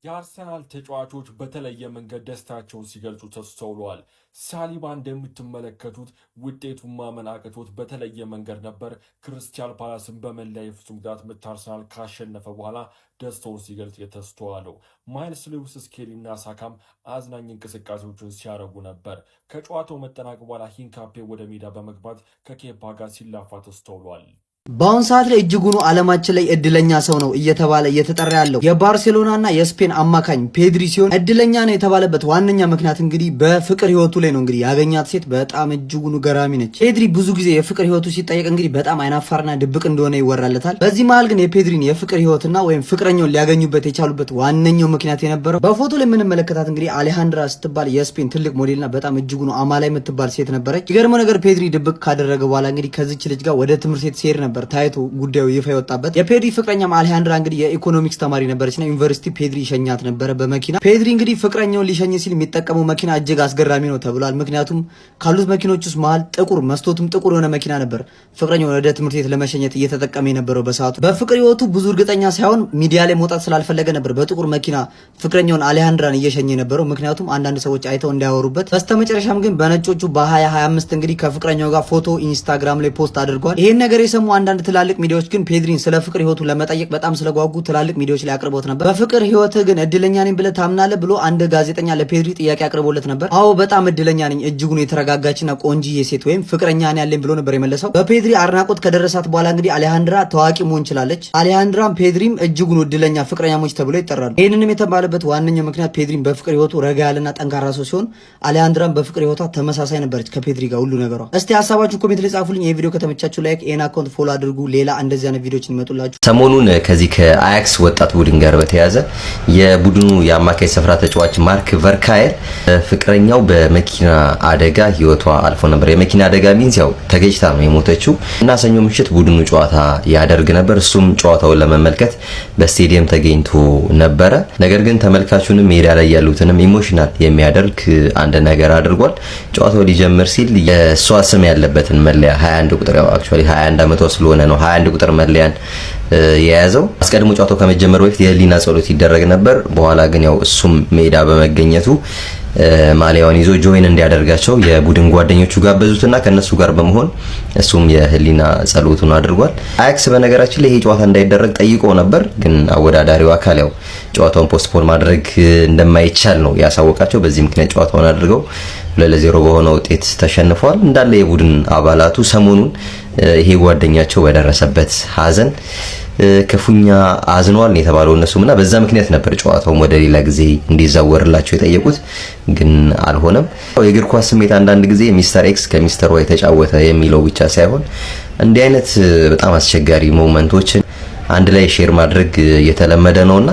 የአርሰናል ተጫዋቾች በተለየ መንገድ ደስታቸውን ሲገልጹ ተስተውለዋል። ሳሊባ እንደምትመለከቱት ውጤቱን ማመን አቅቶት በተለየ መንገድ ነበር ክሪስታል ፓላስን በመለያ የፍጹም ቅጣት ምት አርሰናል ካሸነፈ በኋላ ደስታውን ሲገልጽ የተስተዋለው። ማይልስ ሉዊስ ስኬሊ እና ሳካም አዝናኝ እንቅስቃሴዎችን ሲያደርጉ ነበር። ከጨዋታው መጠናቀቅ በኋላ ሂንካፔ ወደ ሜዳ በመግባት ከኬፓ ጋር ሲላፋ ተስተውሏል። በአሁን ሰዓት ላይ እጅጉኑ ዓለማችን ላይ እድለኛ ሰው ነው እየተባለ እየተጠራ ያለው የባርሴሎናና የስፔን አማካኝ ፔድሪ ሲሆን እድለኛ ነው የተባለበት ዋነኛ ምክንያት እንግዲህ በፍቅር ህይወቱ ላይ ነው። እንግዲህ ያገኛት ሴት በጣም እጅጉኑ ገራሚ ነች። ፔድሪ ብዙ ጊዜ የፍቅር ህይወቱ ሲጠየቅ እንግዲህ በጣም አይናፋርና ድብቅ እንደሆነ ይወራለታል። በዚህ መሃል ግን የፔድሪን የፍቅር ህይወትና ወይም ፍቅረኛውን ሊያገኙበት የቻሉበት ዋነኛው ምክንያት የነበረው በፎቶ ላይ የምንመለከታት እንግዲህ አሌሃንድራ ስትባል የስፔን ትልቅ ሞዴልና በጣም እጅጉኑ አማላይ የምትባል ሴት ነበረች። ይገርመው ነገር ፔድሪ ድብቅ ካደረገ በኋላ እንግዲህ ከዚች ልጅ ጋር ወደ ትምህርት ቤት ሲሄድ ነበር ታይቶ ጉዳዩ ይፋ የወጣበት። የፔድሪ ፍቅረኛም አሌሃንድራ እንግዲህ የኢኮኖሚክስ ተማሪ ነበረችና ዩኒቨርሲቲ ፔድሪ ይሸኛት ነበረ በመኪና። ፔድሪ እንግዲህ ፍቅረኛውን ሊሸኝ ሲል የሚጠቀመው መኪና እጅግ አስገራሚ ነው ተብሏል። ምክንያቱም ካሉት መኪኖች ውስጥ መሃል ጥቁር መስቶቱም ጥቁር የሆነ መኪና ነበር ፍቅረኛውን ወደ ትምህርት ቤት ለመሸኘት እየተጠቀመ የነበረው በሰዓቱ። በፍቅር ህይወቱ ብዙ እርግጠኛ ሳይሆን ሚዲያ ላይ መውጣት ስላልፈለገ ነበር በጥቁር መኪና ፍቅረኛውን አሌሃንድራን እየሸኘ የነበረው፣ ምክንያቱም አንዳንድ ሰዎች አይተው እንዳያወሩበት። በስተመጨረሻም ግን በነጮቹ በ2025 እንግዲህ ከፍቅረኛው ጋር ፎቶ ኢንስታግራም ላይ ፖስት አድርጓል። ይሄን ነገር የሰሙ አንዳንድ ትላልቅ ሚዲያዎች ግን ፔድሪን ስለ ፍቅር ህይወቱ ለመጠየቅ በጣም ስለጓጉ ትላልቅ ሚዲያዎች ላይ አቅርቦት ነበር። በፍቅር ህይወት ግን እድለኛ ነኝ ብለህ ታምናለህ ብሎ አንድ ጋዜጠኛ ለፔድሪ ጥያቄ አቅርቦለት ነበር። አዎ በጣም እድለኛ ነኝ፣ እጅጉን የተረጋጋችና ቆንጂዬ ሴት ወይም ፍቅረኛ ነኝ ያለኝ ብሎ ነበር የመለሰው። በፔድሪ አድናቆት ከደረሳት በኋላ እንግዲህ አሌሃንድራ ታዋቂ መሆን ችላለች። አሌሃንድራም ፔድሪም እጅጉን እድለኛ ፍቅረኛሞች ተብሎ ይጠራሉ። ይህንንም የተባለበት ዋነኛው ምክንያት ፔድሪም በፍቅር ህይወቱ ረጋ ያለና ጠንካራ ሰው ሲሆን አሌሃንድራም በፍቅር ህይወቷ ተመሳሳይ ነበረች ከፔድሪ ጋር ሁሉ ነገሯ። እስቲ ሀሳባችሁ ኮሜንት ላይ ጻፉልኝ። ይሄ ቪዲዮ ከተመቻችሁ ላይክ፣ ይሄን አካውንት ፎሎ አድርጉ። ሌላ እንደዚህ አይነት ቪዲዮችን ይመጡላችሁ። ሰሞኑን ከዚህ ከአያክስ ወጣት ቡድን ጋር በተያያዘ የቡድኑ የአማካይ ስፍራ ተጫዋች ማርክ ቨርካየር ፍቅረኛው በመኪና አደጋ ህይወቷ አልፎ ነበር። የመኪና አደጋ ሚንስ ያው ተገጭታ ነው የሞተችው እና ሰኞ ምሽት ቡድኑ ጨዋታ ያደርግ ነበር። እሱም ጨዋታውን ለመመልከት በስቴዲየም ተገኝቶ ነበረ። ነገር ግን ተመልካቹንም ሜዳ ላይ ያሉትንም ኢሞሽናል የሚያደርግ አንድ ነገር አድርጓል። ጨዋታው ሊጀምር ሲል የሷ ስም ያለበትን መለያ 21 ቁጥር ያው አክቹአሊ 21 ዓመቷ ስለሆነ ነው 21 ቁጥር መለያን የያዘው። አስቀድሞ ጨዋታው ከመጀመሩ በፊት የህሊና ጸሎት ይደረግ ነበር። በኋላ ግን ያው እሱም ሜዳ በመገኘቱ ማሊያውን ይዞ ጆይን እንዲያደርጋቸው የቡድን ጓደኞቹ ጋበዙትና ከነሱ ጋር በመሆን እሱም የህሊና ጸሎቱን አድርጓል። አያክስ በነገራችን ላይ ይሄ ጨዋታ እንዳይደረግ ጠይቆ ነበር፣ ግን አወዳዳሪው አካል ያው ጨዋታውን ፖስትፖን ማድረግ እንደማይቻል ነው ያሳወቃቸው። በዚህ ምክንያት ጨዋታውን አድርገው 2-0 በሆነ ውጤት ተሸንፈዋል። እንዳለ የቡድን አባላቱ ሰሞኑን ይሄ ጓደኛቸው በደረሰበት ሀዘን ክፉኛ አዝነዋል ነው የተባለው እነሱምና በዛ ምክንያት ነበር ጨዋታውን ወደ ሌላ ጊዜ እንዲዛወርላቸው የጠየቁት፣ ግን አልሆነም። የእግር ኳስ ስሜት አንዳንድ ጊዜ ሚስተር ኤክስ ከሚስተር ዋይ ተጫወተ የሚለው ብቻ ሳይሆን እንዲህ አይነት በጣም አስቸጋሪ ሞመንቶችን አንድ ላይ ሼር ማድረግ የተለመደ ነውና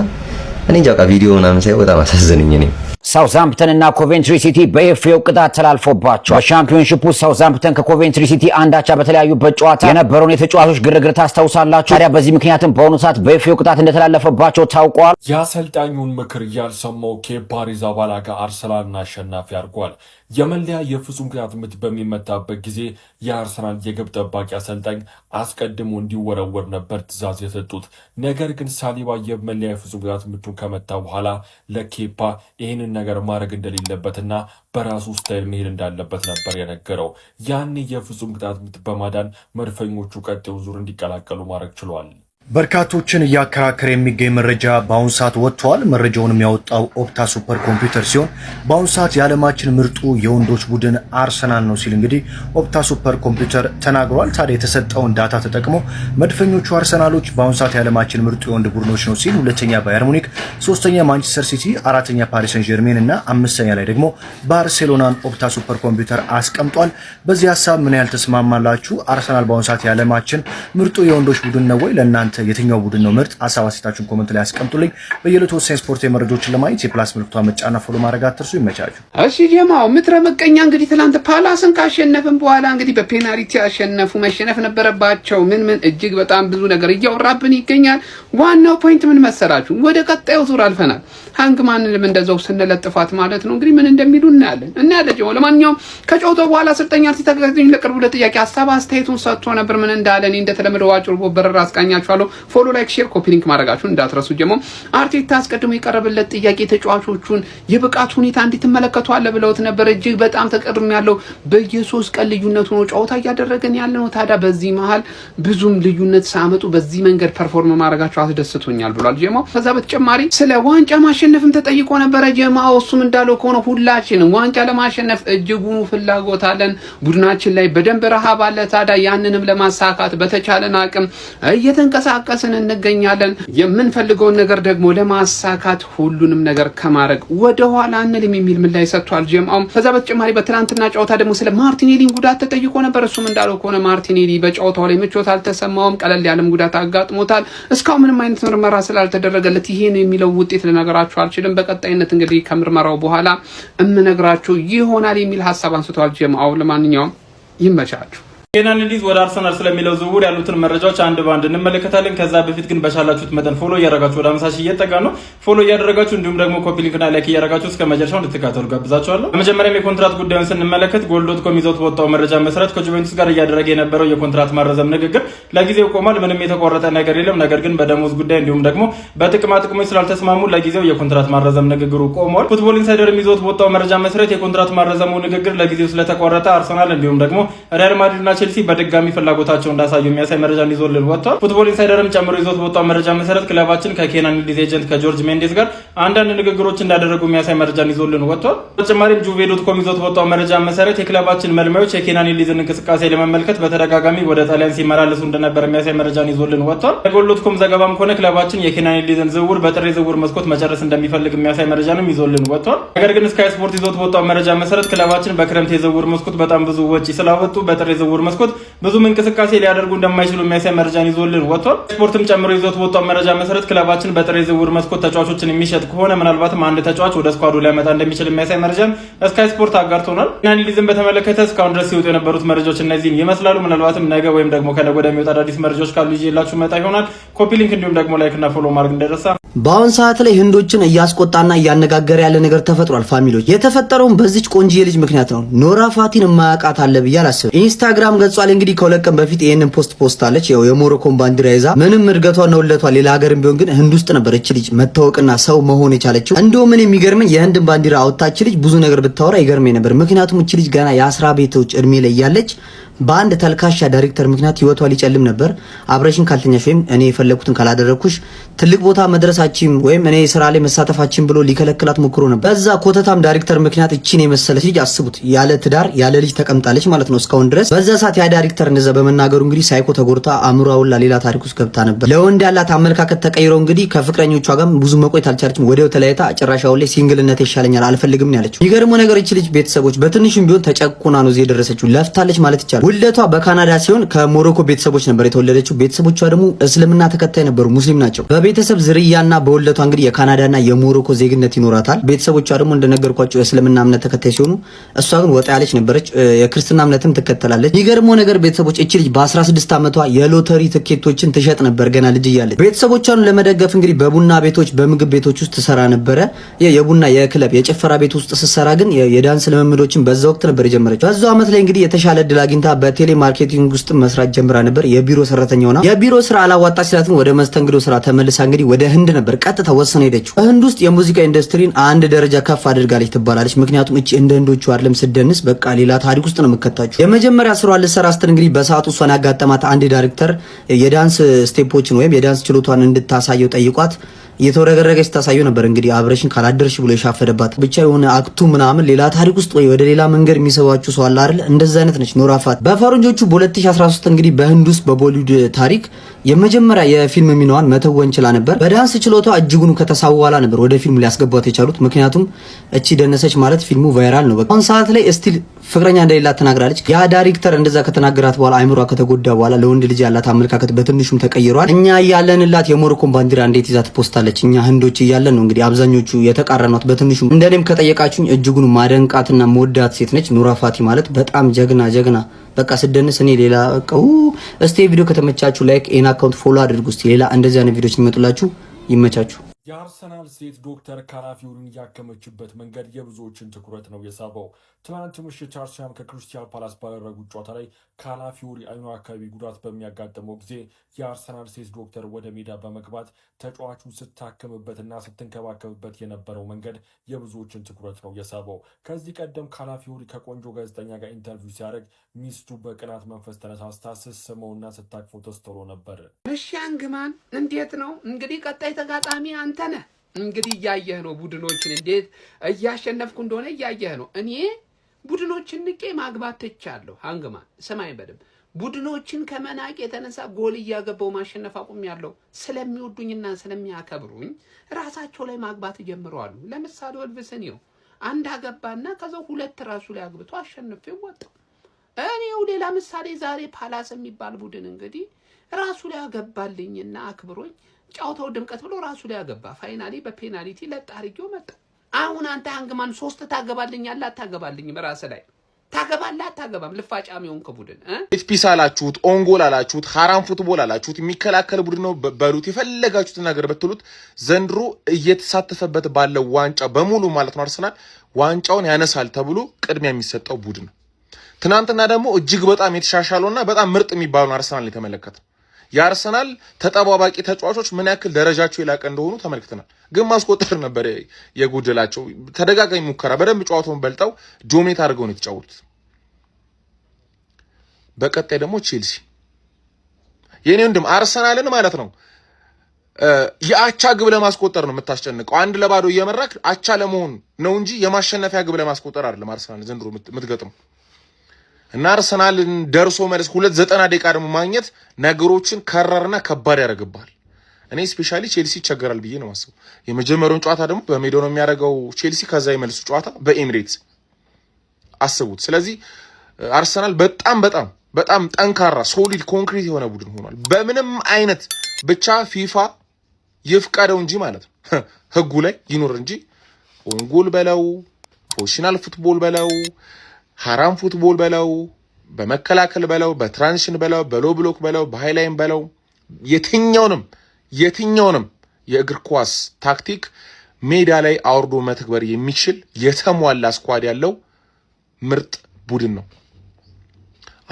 እኔ እንጃ ቪዲዮ ምናምን ሳይሆን በጣም አሳዘነኝ እኔ። ሳውዛምፕተን እና ኮቬንትሪ ሲቲ በኤፍኤው ቅጣት ተላልፎባቸው በሻምፒዮንሺፑ ሳውዛምፕተን ከኮቬንትሪ ሲቲ አንዳቻ በተለያዩበት ጨዋታ የነበረውን የተጫዋቾች ግርግር ታስታውሳላችሁ። ታዲያ በዚህ ምክንያትም በአሁኑ ሰዓት በኤፍኤው ቅጣት እንደተላለፈባቸው ታውቋል። የአሰልጣኙን ምክር ያልሰማው ኬፓ አሪዛባላጋ አርሰናልን አሸናፊ አድርጓል። የመለያ የፍጹም ቅጣት ምት በሚመታበት ጊዜ የአርሰናል የግብ ጠባቂ አሰልጣኝ አስቀድሞ እንዲወረወር ነበር ትዕዛዝ የሰጡት። ነገር ግን ሳሊባ የመለያ የፍጹም ቅጣት ምቱን ከመታ በኋላ ለኬፓ ይህንን ነገር ማድረግ እንደሌለበትና በራሱ ስታይል መሄድ እንዳለበት ነበር የነገረው። ያኔ የፍጹም ቅጣት ምት በማዳን መድፈኞቹ ቀጣዩ ዙር እንዲቀላቀሉ ማድረግ ችሏል። በርካቶችን እያከራከረ የሚገኝ መረጃ በአሁኑ ሰዓት ወጥቷል። መረጃውንም ያወጣው ኦፕታ ሱፐር ኮምፒውተር ሲሆን በአሁኑ ሰዓት የዓለማችን ምርጡ የወንዶች ቡድን አርሰናል ነው ሲል እንግዲህ ኦፕታ ሱፐር ኮምፒውተር ተናግሯል። ታዲያ የተሰጠውን ዳታ ተጠቅሞ መድፈኞቹ አርሰናሎች በአሁኑ ሰዓት የዓለማችን ምርጡ የወንድ ቡድኖች ነው ሲል፣ ሁለተኛ ባየር ሙኒክ፣ ሶስተኛ ማንቸስተር ሲቲ፣ አራተኛ ፓሪስ ሰን ጀርሜን እና አምስተኛ ላይ ደግሞ ባርሴሎናን ኦፕታ ሱፐር ኮምፒውተር አስቀምጧል። በዚህ ሀሳብ ምን ያህል ተስማማላችሁ? አርሰናል በአሁኑ ሰዓት የዓለማችን ምርጡ የወንዶች ቡድን ነው ወይ? ለእናንተ የትኛው ቡድን ነው ምርጥ? ሀሳብ አስተያየታችሁን ኮሜንት ላይ አስቀምጡልኝ። በየዕለቱ ወሳኝ ስፖርታዊ መረጃዎችን ለማየት የፕላስ ምልክቷን መጫና ፎሎ ማድረግ አትርሱ። ይመቻችሁ። እሺ ጀማው ምትረ መቀኛ እንግዲህ ትናንት ፓላስን ካሸነፍን በኋላ እንግዲህ በፔናልቲ አሸነፉ። መሸነፍ ነበረባቸው። ምን እጅግ በጣም ብዙ ነገር እያወራብን ይገኛል። ዋናው ፖይንት ምን መሰራችሁ? ወደ ቀጣዩ ዙር አልፈናል። ሃንግማንንም እንደዛው ስንለጥፋት ማለት ነው እንግዲህ ምን እንደሚሉ እናያለን። ጀማው ለማንኛውም ከጨዋታው በኋላ አሰልጣኝ አርቴታ ለቅርቡ ለጥያቄ ሀሳብ አስተያየቱን ሰጥቶ ነበር። ምን እንዳለ እኔ እንደተለመደው አጭር በረራ አስቃኛችኋለሁ። ብያችኋለሁ። ፎሎ፣ ላይክ፣ ሼር፣ ኮፒ ሊንክ ማድረጋችሁን እንዳትረሱ። ደግሞ አርቴታ አስቀድሞ የቀረበለት ጥያቄ ተጫዋቾቹን የብቃት ሁኔታ እንድትመለከቱ አለ ብለውት ነበር። እጅግ በጣም ተቀርም ያለው በየ3 ቀን ልዩነት ሆኖ ጨዋታ እያደረገን ያለ ነው። ታዲያ በዚህ መሃል ብዙም ልዩነት ሳመጡ በዚህ መንገድ ፐርፎርም ማድረጋቸው አስደስቶኛል ብሏል ጀማው። ከዛ በተጨማሪ ስለ ዋንጫ ማሸነፍም ተጠይቆ ነበረ ጀማው። እሱም እንዳለው ከሆነ ሁላችንም ዋንጫ ለማሸነፍ እጅጉኑ ፍላጎት አለን። ቡድናችን ላይ በደንብ ረሃብ አለ። ታዲያ ያንንም ለማሳካት በተቻለን አቅም እየተንቀሳቀስን እንገኛለን። የምንፈልገውን ነገር ደግሞ ለማሳካት ሁሉንም ነገር ከማድረግ ወደ ኋላ አንልም የሚል ምላሽ ሰጥቷል ጀማው። ከዛ በተጨማሪ በትናንትና ጨዋታ ደግሞ ስለ ማርቲኔሊ ጉዳት ተጠይቆ ነበር። እሱም እንዳለው ከሆነ ማርቲኔሊ በጨዋታው ላይ ምቾት አልተሰማውም። ቀለል ያለም ጉዳት አጋጥሞታል። እስካሁን ምንም አይነት ምርመራ ስላልተደረገለት ይሄ ነው የሚለው ውጤት ልነግራችሁ አልችልም። በቀጣይነት እንግዲህ ከምርመራው በኋላ እምነግራችሁ ይሆናል የሚል ሀሳብ አንስቷል ጀማው። ለማንኛውም ይመቻችሁ። ኬናን ኢሊዝ ወደ አርሰናል ስለሚለው ዝውውር ያሉትን መረጃዎች አንድ ባንድ እንመለከታለን። ከዛ በፊት ግን በቻላችሁት መጠን ፎሎ እያደረጋችሁ ወደ 50 ሺህ እየጠጋ ነው። ፎሎ እያደረጋችሁ እንዲሁም ደግሞ ኮፒ ሊንክና ላይክ እያደረጋችሁ እስከ መጨረሻው እንድትከታተሉ ጋብዛችኋለሁ። በመጀመሪያም የኮንትራት ጉዳዩን ስንመለከት ጎል.ኮም ይዞት በወጣው መረጃ መሰረት ከጁቬንቱስ ጋር እያደረገ የነበረው የኮንትራት ማረዘም ንግግር ለጊዜው ቆሟል። ምንም የተቆረጠ ነገር የለም። ነገር ግን በደሞዝ ጉዳይ እንዲሁም ደግሞ በጥቅማ ጥቅሞች ስላልተስማሙ ለጊዜው የኮንትራት ማረዘም ንግግሩ ቆሟል። ፉትቦል ኢንሳይደር ይዞት በወጣው መረጃ መሰረት የኮንትራት ማረዘሙ ንግግር ለጊዜው ስለተቋረጠ አርሰናል እንዲሁም ደግሞ ሪያል ማድሪድና ቼልሲ በድጋሚ ፍላጎታቸው እንዳሳዩ የሚያሳይ መረጃን ይዞልን ወጥቷል። ፉትቦል ኢንሳይደርም ጨምሮ ይዞት በወጣው መረጃ መሰረት ክለባችን ከኬናን ኢሊዝ ኤጀንት ከጆርጅ ሜንዴስ ጋር አንዳንድ ንግግሮች እንዳደረጉ የሚያሳይ መረጃን ይዞልን ወጥቷል። በተጨማሪም ጁቬ.ኮም ይዞት በወጣው መረጃ መሰረት የክለባችን መልማዮች የኬናን ኢሊዝን እንቅስቃሴ ለመመልከት በተደጋጋሚ ወደ ጣሊያን ሲመላለሱ እንደነበር የሚያሳይ መረጃን ይዞልን ወጥቷል። የጎል.ኮም ዘገባም ከሆነ ክለባችን የኬናን ኢሊዝን ዝውውር በጥር ዝውውር መስኮት መጨረስ እንደሚፈልግ የሚያሳይ መረጃንም ይዞልን ወጥቷል። ነገር ግን ስካይ ስፖርት ይዞት በወጣው መረጃ መሰረት ክለባችን በክረምት የዝውውር መስኮት በጣም ብዙ ወጪ ስላወጡ በጥር ዝውውር መስኮት ብዙ እንቅስቃሴ ሊያደርጉ እንደማይችሉ የሚያሳይ መረጃን ይዞልን ወጥቷል። ስፖርትም ጨምሮ ይዞት በወጣው መረጃ መሰረት ክለባችን በጥር ዝውውር መስኮት ተጫዋቾችን የሚሸጥ ከሆነ ምናልባትም አንድ ተጫዋች ወደ ስኳዱ ሊያመጣ እንደሚችል የሚያሳይ መረጃን ስካይ ስፖርት አጋርቶናል። ኬናን ኢሊዝን በተመለከተ እስካሁን ድረስ ሲወጡ የነበሩት መረጃዎች እነዚህን ይመስላሉ። ምናልባትም ነገ ወይም ደግሞ ከነገ ወዲያ የሚወጣ አዳዲስ መረጃዎች ካሉ ይዤላችሁ መጣ ይሆናል። ኮፒ ሊንክ እንዲሁም ደግሞ ላይክ እና ፎሎ ማድረግ እንደረሳ። በአሁን ሰዓት ላይ ህንዶችን እያስቆጣና እያነጋገረ ያለ ነገር ተፈጥሯል። ፋሚሊዎች የተፈጠረውም በዚች ቆንጂዬ ልጅ ምክንያት ነው። ኖራ ፋቲን ማያውቃት አለ ብዬ አላስብም። ኢንስታግራም ገጿ ላይ እንግዲህ ከሁለት ቀን በፊት ይሄንን ፖስት አለች። ያው የሞሮኮን ባንዲራ ይዛ ምንም እድገቷ ነው ለቷ ሌላ ሀገርም ቢሆን ግን ህንድ ውስጥ ነበር እቺ ልጅ መታወቅና ሰው መሆን የቻለችው። እንደው ምን የሚገርመኝ የህንድን ባንዲራ አውጣች ልጅ ብዙ ነገር ብታወራ ይገርመኝ ነበር። ምክንያቱም እቺ ልጅ ገና የ10 ቤቶች እድሜ ላይ ያለች በአንድ ተልካሻ ዳይሬክተር ምክንያት ህይወቷ ሊጨልም ነበር። አብረሽን ካልተኛሽ ወይም እኔ የፈለኩትን ካላደረኩሽ ትልቅ ቦታ መድረሳችን ወይም እኔ ስራ ላይ መሳተፋችን ብሎ ሊከለክላት ሞክሮ ነበር። በዛ ኮተታም ዳይሬክተር ምክንያት እቺን የመሰለች ልጅ አስቡት፣ ያለ ትዳር ያለ ልጅ ተቀምጣለች ማለት ነው እስካሁን ድረስ። በዛ ሰዓት ያ ዳይሬክተር እንደዛ በመናገሩ እንግዲህ ሳይኮ ተጎርታ አእምሯውላ ሌላ ታሪክ ውስጥ ገብታ ነበር። ለወንድ ያላት አመለካከት ተቀይሮ እንግዲህ ከፍቅረኞቿ ጋር ብዙ መቆየት አልቻለችም። ወዲያው ተለያይታ ጭራሻው ላይ ሲንግልነት ይሻለኛል አልፈልግም ነው ያለችው። የሚገርመው ነገር እቺ ልጅ ቤተሰቦች በትንሹም ቢሆን ተጨቁና ነው እዚህ የደረሰችው። ለፍታለች ማለት ይቻላል። ውልደቷ በካናዳ ሲሆን ከሞሮኮ ቤተሰቦች ነበር የተወለደችው። ቤተሰቦቿ ደግሞ እስልምና ተከታይ ነበሩ፣ ሙስሊም ናቸው። በቤተሰብ ዝርያና በውልደቷ እንግዲህ የካናዳና የሞሮኮ ዜግነት ይኖራታል። ቤተሰቦቿ ደግሞ እንደነገርኳቸው የእስልምና እምነት ተከታይ ሲሆኑ እሷ ግን ወጣ ያለች ነበረች፣ የክርስትና እምነትም ትከተላለች። የሚገርመው ነገር ቤተሰቦች እቺ ልጅ በ16 ዓመቷ የሎተሪ ትኬቶችን ትሸጥ ነበር ገና ልጅ እያለች። ቤተሰቦቿን ለመደገፍ እንግዲህ በቡና ቤቶች በምግብ ቤቶች ውስጥ ትሰራ ነበረ። የቡና የክለብ የጭፈራ ቤት ውስጥ ስትሰራ ግን የዳንስ ልምምዶችን በዛ ወቅት ነበር የጀመረችው። በዛው ዓመት ላይ እንግዲህ የተሻለ እድል አግኝታ በቴሌ ማርኬቲንግ ውስጥ መስራት ጀምራ ነበር። የቢሮ ሰራተኛ ሆና የቢሮ ስራ አላዋጣ ሲላት ወደ መስተንግዶ ስራ ተመልሳ እንግዲህ ወደ ህንድ ነበር ቀጥታ ወሰነ ሄደችው። ህንድ ውስጥ የሙዚቃ ኢንዱስትሪን አንድ ደረጃ ከፍ አድርጋለች ትባላለች። ምክንያቱም እቺ እንደ ህንዶቹ አይደለም ስደንስ በቃ ሌላ ታሪክ ውስጥ ነው የምከታችሁ። የመጀመሪያ ስራዋ ልትሰራ ስትል እንግዲህ በሰዓቱ እሷን ያጋጠማት አንድ ዳይሬክተር የዳንስ ስቴፖችን ወይም የዳንስ ችሎቷን እንድታሳየው ጠይቋት እየተወረገረገች ታሳየው ነበር። እንግዲህ አብረሽን ካላደርሽ ብሎ የሻፈደባት ብቻ የሆነ አክቱ ምናምን ሌላ ታሪክ ውስጥ ወይ ወደ ሌላ መንገድ የሚሰባችሁ ሰው አለ አይደል? እንደዛ አይነት ነች ኖራ ፋቲ። በፈረንጆቹ በ2013 እንግዲህ በህንድ ውስጥ በቦሊውድ ታሪክ የመጀመሪያ የፊልም ሚናዋን መተወን ችላ ነበር። በዳንስ ችሎቷ እጅጉኑ ከተሳው በኋላ ነበር ወደ ፊልሙ ሊያስገቧት የቻሉት። ምክንያቱም እቺ ደነሰች ማለት ፊልሙ ቫይራል ነው። አሁን ሰዓት ላይ ስቲል ፍቅረኛ እንደሌላት ተናግራለች። ያ ዳይሬክተር እንደዛ ከተናገራት በኋላ አይምሯ ከተጎዳ በኋላ ለወንድ ልጅ ያላት አመለካከት በትንሹም ተቀይሯል። እኛ እያለንላት የሞሮኮን ባንዲራ እንዴት ይዛ ትፖስታለች? እኛ ህንዶች እያለን ነው እንግዲህ አብዛኞቹ የተቃረኗት በትንሹም። እንደኔም ከጠየቃችሁኝ እጅጉኑ ማደንቃትና መወዳት ሴት ነች ኖራ ፋቲ ማለት በጣም ጀግና በቃ ስደንስ እኔ ሌላ በቃው። እስቲ ቪዲዮ ከተመቻችሁ ላይክ ኤን አካውንት ፎሎ አድርጉ። እስቲ ሌላ እንደዚህ አይነት ቪዲዮዎች ይመጡላችሁ። ይመቻችሁ። የአርሰናል ሴት ዶክተር ካላፊዮሪን ያከመችበት መንገድ የብዙዎችን ትኩረት ነው የሳበው። ትናንት ምሽት አርሰናል ከክሪስታል ፓላስ ባደረጉት ጨዋታ ላይ ካላፊዮሪ አይኑ አካባቢ ጉዳት በሚያጋጥመው ጊዜ የአርሰናል ሴት ዶክተር ወደ ሜዳ በመግባት ተጫዋቹን ስታክምበትና ስትንከባከብበት የነበረው መንገድ የብዙዎችን ትኩረት ነው የሳበው። ከዚህ ቀደም ካላፊዮሪ ከቆንጆ ጋዜጠኛ ጋር ኢንተርቪው ሲያደርግ ሚስቱ በቅናት መንፈስ ተነሳስታ ስትስመውና ስታቅፈው ተስተውሎ ነበር። እሺ አንግማን እንዴት ነው እንግዲህ ቀጣይ ተጋጣሚ አንተ ነህ። እንግዲህ እያየህ ነው ቡድኖችን እንዴት እያሸነፍኩ እንደሆነ እያየህ ነው። እኔ ቡድኖችን ንቄ ማግባት ትቻለሁ። አንግማን ስማኝ በደምብ ቡድኖችን ከመናቅ የተነሳ ጎል እያገባው ማሸነፍ አቁሜያለሁ። ስለሚወዱኝና ስለሚያከብሩኝ ራሳቸው ላይ ማግባት ጀምረዋል። ለምሳሌ ወልቭስኒው አንድ አገባና ከዛው ሁለት ራሱ ላይ አግብቶ አሸንፌው ወጣው። እኔው ሌላ ምሳሌ ዛሬ ፓላስ የሚባል ቡድን እንግዲህ ራሱ ላይ አገባልኝና አክብሮኝ ጫውታው ድምቀት ብሎ ራሱ ላይ አገባ። ፋይናሊ በፔናልቲ ለጣሪው መጣ። አሁን አንተ አንግማን 3 ታገባልኛለህ አታገባልኝም? ራስ ላይ ታገባለህ አታገባም? ልፋጫሚውን ከቡድን ኤፍፒስ አላችሁት፣ ኦንጎል አላችሁት፣ ሃራም ፉትቦል አላችሁት፣ የሚከላከል ቡድን ነው በሉት፣ የፈለጋችሁት ነገር በትሉት ዘንድሮ እየተሳተፈበት ባለው ዋንጫ በሙሉ ማለት ነው አርሰናል ዋንጫውን ያነሳል ተብሎ ቅድሚያ የሚሰጠው ቡድን ነው። ትናንትና ደግሞ እጅግ በጣም የተሻሻለውና በጣም ምርጥ የሚባለው አርሰናል የተመለከተ የአርሰናል ተጠባባቂ ተጫዋቾች ምን ያክል ደረጃቸው የላቀ እንደሆኑ ተመልክተናል። ግን ማስቆጠር ነበር የጎደላቸው። ተደጋጋሚ ሙከራ በደንብ ጨዋታውን በልጠው ዶሜት አድርገው ነው የተጫወቱት። በቀጣይ ደግሞ ቼልሲ የኔ ወንድም አርሰናልን ማለት ነው የአቻ ግብ ለማስቆጠር ነው የምታስጨንቀው። 1-0 እየመራክ አቻ ለመሆን ነው እንጂ የማሸነፊያ ግብ ለማስቆጠር አይደለም አርሰናል ዘንድሮ የምትገጥመው። እና አርሰናልን ደርሶ መልስ 290 ደቂቃ ደግሞ ማግኘት ነገሮችን ከረርና ከባድ ያደርግባል። እኔ ስፔሻሊ ቼልሲ ይቸገራል ብዬ ነው ማስበው። የመጀመሪያውን ጨዋታ ደግሞ በሜዳው ነው የሚያደርገው ቼልሲ፣ ከዛ የመልሱ ጨዋታ በኤሚሬትስ አስቡት። ስለዚህ አርሰናል በጣም ጠንካራ ሶሊድ ኮንክሪት የሆነ ቡድን ሆኗል። በምንም አይነት ብቻ ፊፋ ይፍቀደው እንጂ ማለት ነው ህጉ ላይ ይኖር እንጂ ኦንጎል በለው ፖዚሽናል ፉትቦል በለው ሃራም ፉትቦል በለው በመከላከል በለው በትራንዚሽን በለው በሎ ብሎክ በለው በሃይላይን በለው የትኛውንም የእግር ኳስ ታክቲክ ሜዳ ላይ አውርዶ መተግበር የሚችል የተሟላ ስኳድ ያለው ምርጥ ቡድን ነው።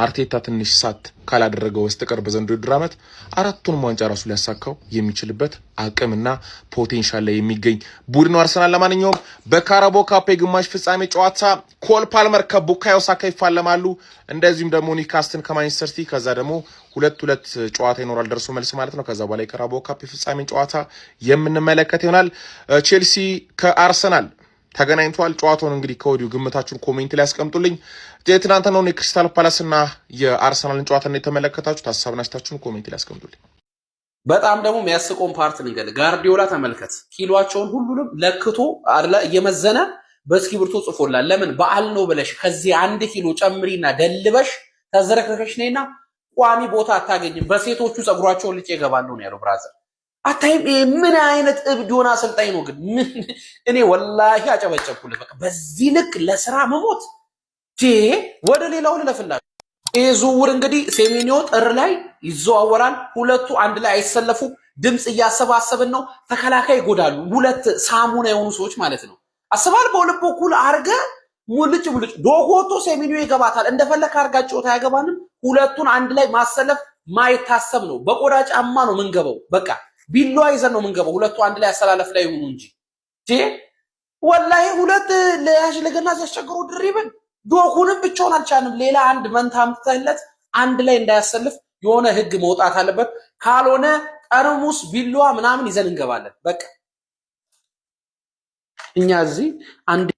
አርቴታ ትንሽ ሳት ካላደረገው በስተቀር በዘንድሮው ውድድር ዓመት 4ቱንም ዋንጫ ራሱ ሊያሳካው የሚችልበት አቅምና ፖቴንሻል ላይ የሚገኝ ቡድን ነው አርሰናል። ለማንኛውም በካራባኦ ካፕ የግማሽ ፍጻሜ ጨዋታ ኮል ፓልመር ከቡካዮ ሳካ ይፋለማሉ። እንደዚሁም ደግሞ ኒውካስትል ከማንቸስተር ሲቲ፣ ከዛ ደግሞ 2-2 ጨዋታ ይኖራል ደርሶ መልስ ማለት ነው። ከዛ በኋላ የካራባኦ ካፕ የፍጻሜ ጨዋታ የምንመለከት ይሆናል። ቼልሲ ከአርሰናል ተገናኝቷል። ጨዋታውን እንግዲህ ከወዲሁ ግምታችሁን ኮሜንት ላይ አስቀምጡልኝ። የትናንትናውን የክሪስታል ፓላስና የአርሰናልን ጨዋታ ነው የተመለከታችሁት? ሀሳብና አስተያየታችሁን ኮሜንት ላይ አስቀምጡልኝ። በጣም ደግሞ የሚያስቆም ፓርት ንገል ጋርዲዮላ ተመልከት፣ ኪሎአቸውን ሁሉንም ለክቶ አይደለ እየመዘነ በእስክሪብቶ ጽፎላል። ለምን በዓል ነው ብለሽ ከዚህ 1 ኪሎ ጨምሪና ደልበሽ ተዘረከከሽ ነይና ቋሚ ቦታ አታገኝም። በሴቶቹ ጸጉራቸውን ልጭ ይገባሉ ነው ያለው ብራዘር። አታይም? ምን አይነት እብድ ሆነ አሰልጣኝ ነው ግን! እኔ ወላሂ አጨበጨብኩልህ። በቃ በዚህ ልክ ለስራ መሞት ወደ ሌላው ልለፍላችሁ። ይሄ ዝውውር እንግዲህ ሴሜንዮ ጥር ላይ ይዘዋወራል። ሁለቱ አንድ ላይ አይሰለፉም። ድምጽ እያሰባሰብን ነው። ተከላካይ ይጎዳሉ። 2 ሳሙና የሆኑ ሰዎች ማለት ነው። አስባል በሁለት በኩል አርገ ሙልጭ ዶጎቶ ሴሜንዮ ይገባታል። እንደፈለክ አርጋጭው ታያገባንም። ሁለቱን አንድ ላይ ማሰለፍ ማይታሰብ ነው። በቆዳ ጫማ ነው ምንገበው። በቃ ቢላዋ ይዘን ነው ምንገበው። ሁለቱ አንድ ላይ አሰላለፍ ላይ ሆኑ እንጂ ወላሂ ሁለት ለያዥ ለገና ሲያስቸግሩ ድሪብን ዶኩንም ብቻውን አልቻንም። ሌላ አንድ መንታ አምጥተህለት አንድ ላይ እንዳያሰልፍ የሆነ ህግ መውጣት አለበት። ካልሆነ ጠርሙስ ቢላዋ ምናምን ይዘን እንገባለን። በቃ እኛ እዚህ አንዴ